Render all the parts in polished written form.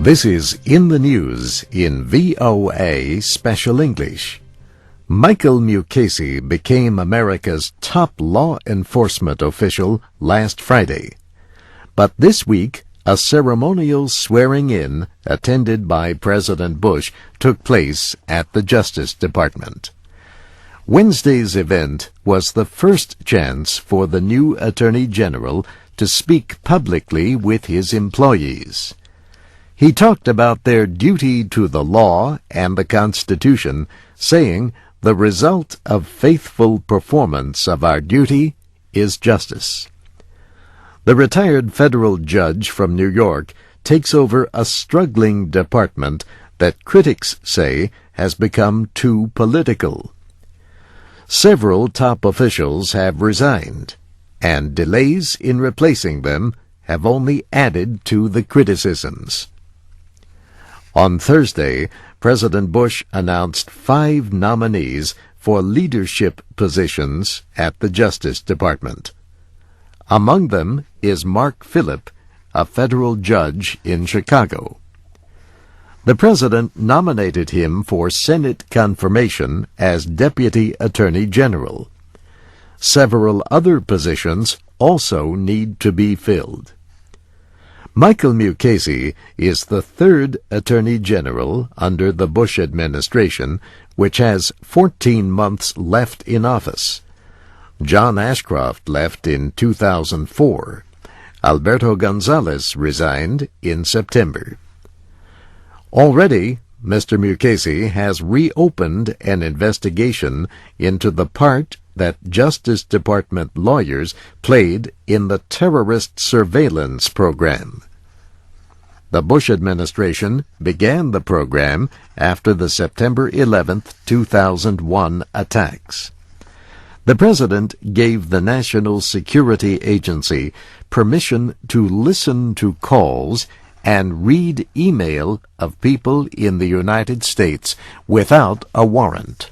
This is In the News in VOA Special English. Michael Mukasey became America's top law enforcement official last Friday. But this week, a ceremonial swearing-in attended by President Bush took place at the Justice Department. Wednesday's event was the first chance for the new Attorney General to speak publicly with his employees. He talked about their duty to the law and the Constitution, saying, "The result of faithful performance of our duty is justice." The retired federal judge from New York takes over a struggling department that critics say has become too political. Several top officials have resigned, and delays in replacing them have only added to the criticisms. On Thursday, President Bush announced 5 nominees for leadership positions at the Justice Department. Among them is Mark Phillip, a federal judge in Chicago. The President nominated him for Senate confirmation as Deputy Attorney General. Several other positions also need to be filled. Michael Mukasey is the 3rd Attorney General under the Bush administration, which has 14 months left in office. John Ashcroft left in 2004. Alberto Gonzales resigned in September. Already, Mr. Mukasey has reopened an investigation into the part that Justice Department lawyers played in the terrorist surveillance program. The Bush administration began the program after the September 11, 2001 attacks. The President gave the National Security Agency permission to listen to calls and read email of people in the United States without a warrant.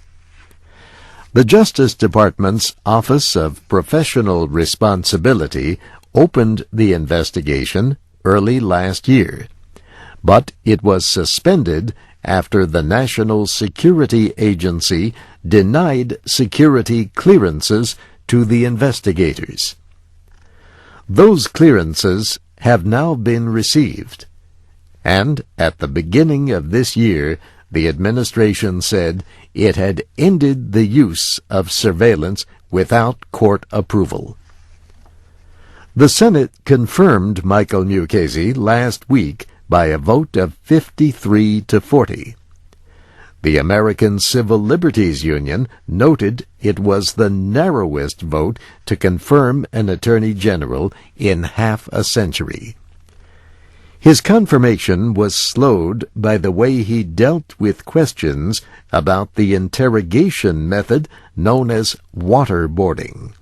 The Justice Department's Office of Professional Responsibility opened the investigation early last year, but it was suspended after the National Security Agency denied security clearances to the investigators. Those clearances have now been received, and at the beginning of this year, the administration said it had ended the use of surveillance without court approval. The Senate confirmed Michael Mukasey last week by a vote of 53 to 40. The American Civil Liberties Union noted it was the narrowest vote to confirm an Attorney General in half a century. His confirmation was slowed by the way he dealt with questions about the interrogation method known as waterboarding.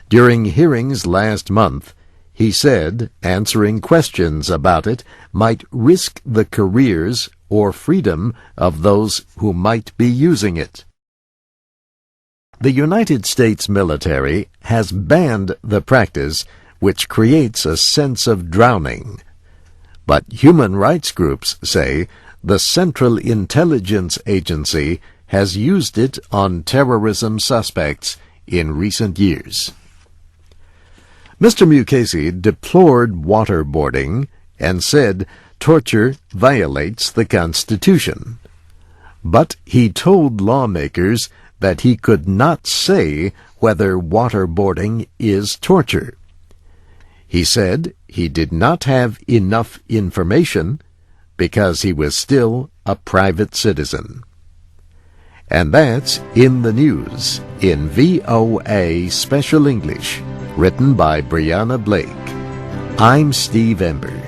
During hearings last month, he said answering questions about it might risk the careers or freedom of those who might be using it. The United States military has banned the practice, which creates a sense of drowning. But human rights groups say the Central Intelligence Agency has used it on terrorism suspects in recent years. Mr. Mukasey deplored waterboarding and said torture violates the Constitution. But he told lawmakers that he could not say whether waterboarding is torture. He said he did not have enough information because he was still a private citizen. And that's In the News in VOA Special English, written by Brianna Blake. I'm Steve Ember.